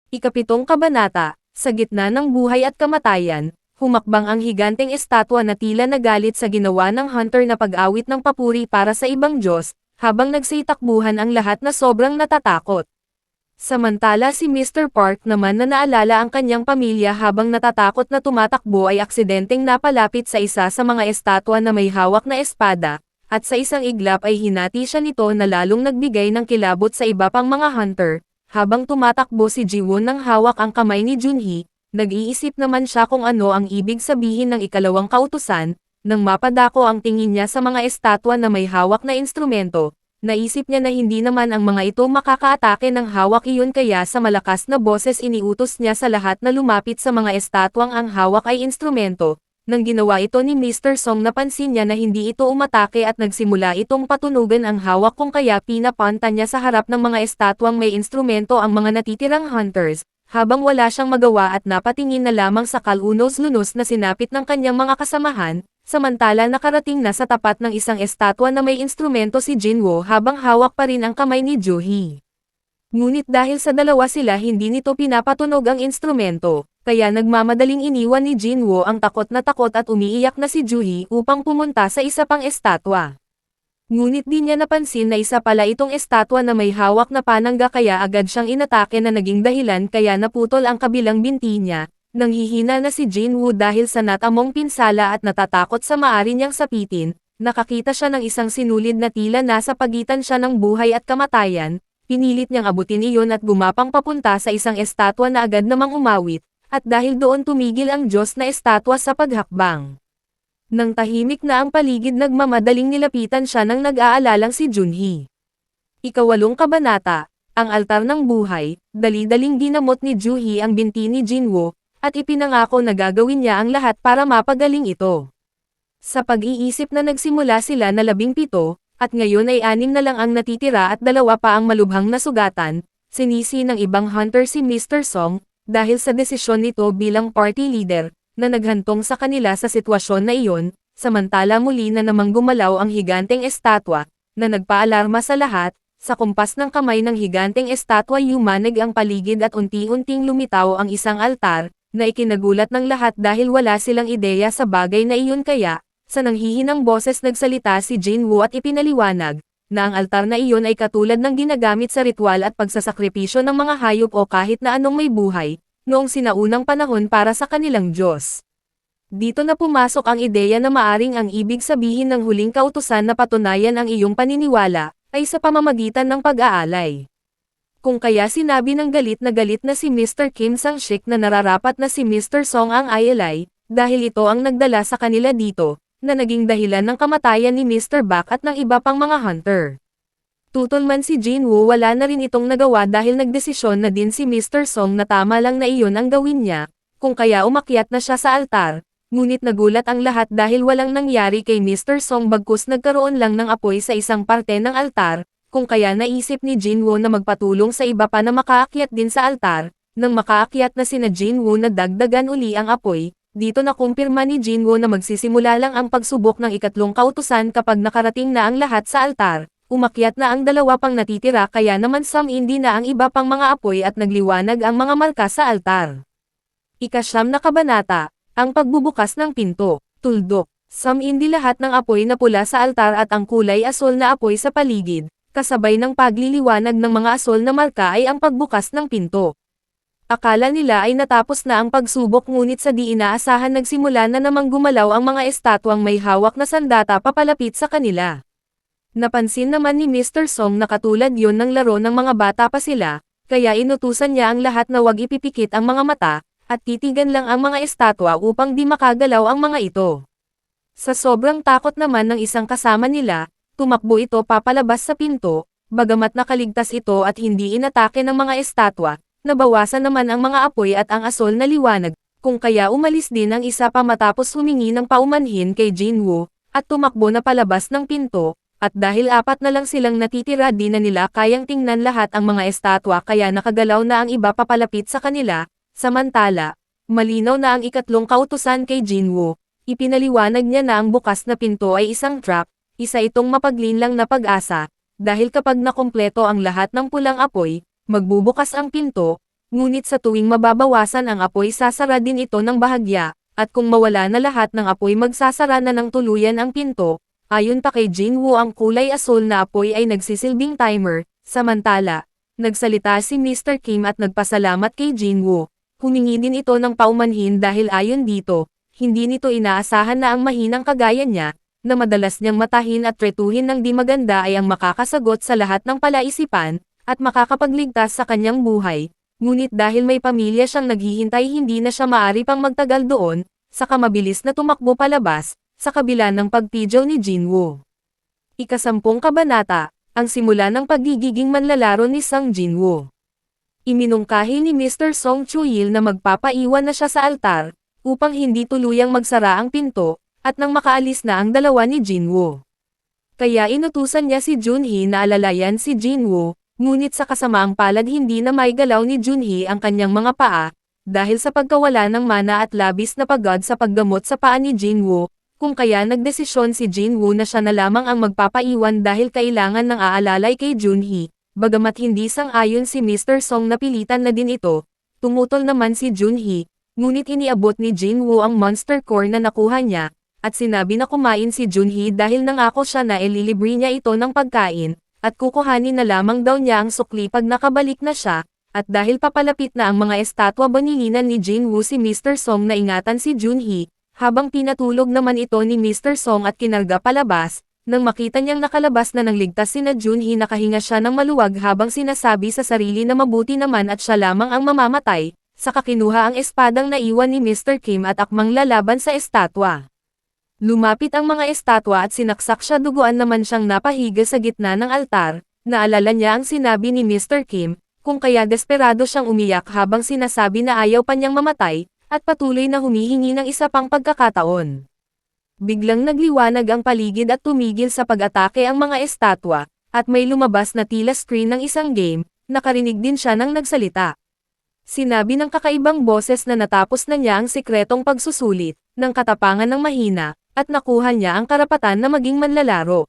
Ikapitong kabanata, sa gitna ng buhay at kamatayan, humakbang ang higanteng estatwa na tila nagalit sa ginawa ng hunter na pag-awit ng papuri para sa ibang Diyos, habang nagsitakbuhan ang lahat na sobrang natatakot. Samantala si Mr. Park naman na naalala ang kanyang pamilya habang natatakot na tumatakbo ay aksidenteng napalapit sa isa sa mga estatwa na may hawak na espada, at sa isang iglap ay hinati siya nito na lalong nagbigay ng kilabot sa iba pang mga hunter. Habang tumatakbo si Jiwon nang hawak ang kamay ni Junhee, nag-iisip naman siya kung ano ang ibig sabihin ng ikalawang kautusan. Nang mapadako ang tingin niya sa mga estatwa na may hawak na instrumento, naisip niya na hindi naman ang mga ito makakaatake ng hawak iyon kaya sa malakas na boses iniutos niya sa lahat na lumapit sa mga estatwang ang hawak ay instrumento. Nang ginawa ito ni Mr. Song napansin niya na hindi ito umatake at nagsimula itong patunugan ang hawak kung kaya pinapanta niya sa harap ng mga estatwang may instrumento ang mga natitirang hunters, habang wala siyang magawa at napatingin na lamang sa kalunos-lunos na sinapit ng kanyang mga kasamahan, samantala nakarating na sa tapat ng isang estatwa na may instrumento si Jinwoo habang hawak pa rin ang kamay ni Juhee. Ngunit dahil sa dalawa sila hindi nito pinapatunog ang instrumento, kaya nagmamadaling iniwan ni Jinwoo ang takot at umiiyak na si Juhee upang pumunta sa isa pang estatwa. Ngunit di niya napansin na isa pala itong estatwa na may hawak na panangga kaya agad siyang inatake na naging dahilan kaya naputol ang kabilang binti niya. Nang hihina na si Jinwoo dahil sa natamong pinsala at natatakot sa maari niyang sapitin, nakakita siya ng isang sinulid na tila nasa pagitan siya ng buhay at kamatayan. Pinilit niyang abutin iyon at gumapang papunta sa isang estatwa na agad namang umawit, at dahil doon tumigil ang Diyos na estatwa sa paghakbang. Nang tahimik na ang paligid nagmamadaling nilapitan siya ng nag-aalalang si Junhee. Ikawalong kabanata, ang altar ng buhay, dali-daling ginamot ni Juhee ang binti ni Jinwoo, at ipinangako na gagawin niya ang lahat para mapagaling ito. Sa pag-iisip na nagsimula sila na 17, at ngayon ay 6 na lang ang natitira at 2 pa ang malubhang nasugatan, sinisi ng ibang hunter si Mr. Song, dahil sa desisyon nito bilang party leader, na naghantong sa kanila sa sitwasyon na iyon, samantala muli na namang gumalaw ang higanteng estatwa, na nagpaalarma sa lahat, sa kumpas ng kamay ng higanteng estatwa yumanig ang paligid at unti-unting lumitaw ang isang altar, na ikinagulat ng lahat dahil wala silang ideya sa bagay na iyon kaya, sa nanghihinang boses nagsalita si Jinwoo at ipinaliwanag, na ang altar na iyon ay katulad ng ginagamit sa ritual at pagsasakripisyo ng mga hayop o kahit na anong may buhay, noong sinaunang panahon para sa kanilang Diyos. Dito na pumasok ang ideya na maaring ang ibig sabihin ng huling kautusan na patunayan ang iyong paniniwala, ay sa pamamagitan ng pag-aalay. Kung kaya sinabi ng galit na si Mr. Kim Sang-shik na nararapat na si Mr. Song ang ialay, dahil ito ang nagdala sa kanila dito, na naging dahilan ng kamatayan ni Mr. Bak at ng iba pang mga hunter. Tutol man si Jinwoo wala na rin itong nagawa dahil nagdesisyon na din si Mr. Song na tama lang na iyon ang gawin niya, kung kaya umakyat na siya sa altar, ngunit nagulat ang lahat dahil walang nangyari kay Mr. Song bagkus nagkaroon lang ng apoy sa isang parte ng altar, kung kaya naisip ni Jinwoo na magpatulong sa iba pa na makaakyat din sa altar, nang makaakyat na sina Jinwoo na dagdagan uli ang apoy. Dito na kumpirma ni Jinwoo na magsisimula lang ang pagsubok ng ikatlong kautusan kapag nakarating na ang lahat sa altar, umakyat na ang 2 pang natitira kaya naman hindi na ang iba pang mga apoy at nagliwanag ang mga marka sa altar. Ika-9 na kabanata, ang pagbubukas ng pinto, tuldok, hindi lahat ng apoy na pula sa altar at ang kulay asol na apoy sa paligid, kasabay ng pagliliwanag ng mga asol na marka ay ang pagbukas ng pinto. Akala nila ay natapos na ang pagsubok ngunit sa di inaasahan nagsimula na namang gumalaw ang mga estatwang may hawak na sandata papalapit sa kanila. Napansin naman ni Mr. Song na katulad yon ng laro ng mga bata pa sila, kaya inutusan niya ang lahat na wag ipipikit ang mga mata, at titigan lang ang mga estatwa upang di makagalaw ang mga ito. Sa sobrang takot naman ng isang kasama nila, tumakbo ito papalabas sa pinto, bagamat nakaligtas ito at hindi inatake ng mga estatwa. Nabawasan naman ang mga apoy at ang asol na liwanag, kung kaya umalis din ang isa pa matapos humingi ng paumanhin kay Jinwoo, at tumakbo na palabas ng pinto, at dahil 4 na lang silang natitira di na nila kayang tingnan lahat ang mga estatwa kaya nakagalaw na ang iba papalapit sa kanila, samantala, malinaw na ang ikatlong kautusan kay Jinwoo, ipinaliwanag niya na ang bukas na pinto ay isang trap, isa itong mapaglinlang na pag-asa, dahil kapag nakumpleto ang lahat ng pulang apoy, magbubukas ang pinto, ngunit sa tuwing mababawasan ang apoy sasara din ito ng bahagya, at kung mawala na lahat ng apoy magsasara na ng tuluyan ang pinto. Ayon pa kay Jinwoo, ang kulay asul na apoy ay nagsisilbing timer. Samantala, nagsalita si Mr. Kim at nagpasalamat kay Jinwoo. Humingi din ito ng paumanhin dahil ayon dito, hindi nito inaasahan na ang mahinang kagaya niya, na madalas niyang matahin at tretuhin ng di maganda ay ang makakasagot sa lahat ng palaisipan, at makakapagligtas sa kanyang buhay. Ngunit dahil may pamilya siyang naghihintay, hindi na siya maari pang magtagal doon, saka mabilis na tumakbo palabas, sa kabila ng pagpidyaw ni Jinwoo. Ika-10 kabanata, ang simula ng pagigiging manlalaro ni Sang Jinwoo. Iminungkahi ni Mr. Song Chuyil na magpapaiwan na siya sa altar, upang hindi tuluyang magsara ang pinto, at nang makaalis na ang dalawa ni Jinwoo. Kaya inutusan niya si Junhee na alalayan si Jinwoo, ngunit sa kasamaang palad hindi na maigalaw ni Junhee ang kanyang mga paa, dahil sa pagkawala ng mana at labis na pagod sa paggamot sa paa ni Jinwoo. Kung kaya nagdesisyon si Jinwoo na siya na lamang ang magpapaiwan dahil kailangan ng aalalay kay Junhee, bagamat hindi sang-ayon si Mr. Song na pilitan na din ito, tumutol naman si Junhee, ngunit iniabot ni Jinwoo ang monster core na nakuha niya, at sinabi na kumain si Junhee dahil nangako siya na ililibre niya ito ng pagkain, at kukuhanin na lamang daw niya ang sukli pag nakabalik na siya, at dahil papalapit na ang mga estatwa banilinan ni Jinwoo si Mr. Song na ingatan si Junhee. Habang pinatulog naman ito ni Mr. Song at kinarga palabas, nang makita niyang nakalabas na ng ligtas sina Junhee, nakahinga siya ng maluwag habang sinasabi sa sarili na mabuti naman at siya lamang ang mamamatay, saka kinuha ang espadang naiwan ni Mr. Kim at akmang lalaban sa estatwa. Lumapit ang mga estatwa at sinaksak siya, duguan naman siyang napahiga sa gitna ng altar. Naalala niya ang sinabi ni Mr. Kim, kung kaya desperado siyang umiyak habang sinasabi na ayaw pa niyang mamatay, at patuloy na humihingi ng isa pang pagkakataon. Biglang nagliwanag ang paligid at tumigil sa pag-atake ang mga estatwa, at may lumabas na tila screen ng isang game. Nakarinig din siya ng nagsalita. Sinabi ng kakaibang boses na natapos na niya ang sikretong pagsusulit, ng katapangan ng mahina, at nakuha niya ang karapatan na maging manlalaro.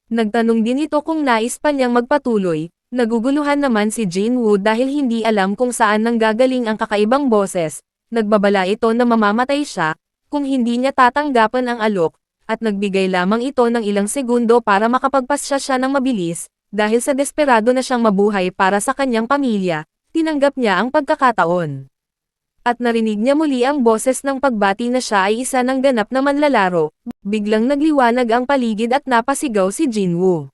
Nagtanong din ito kung nais pa niyang magpatuloy. Naguguluhan naman si Jinwoo dahil hindi alam kung saan nanggagaling ang kakaibang boses. Nagbabala ito na mamamatay siya, kung hindi niya tatanggapan ang alok, at nagbigay lamang ito ng ilang segundo para makapagpasya siya ng mabilis, dahil sa desperado na siyang mabuhay para sa kanyang pamilya, tinanggap niya ang pagkakataon. At narinig niya muli ang boses ng pagbati na siya ay isa ng ganap na manlalaro, biglang nagliwanag ang paligid at napasigaw si Jinwoo.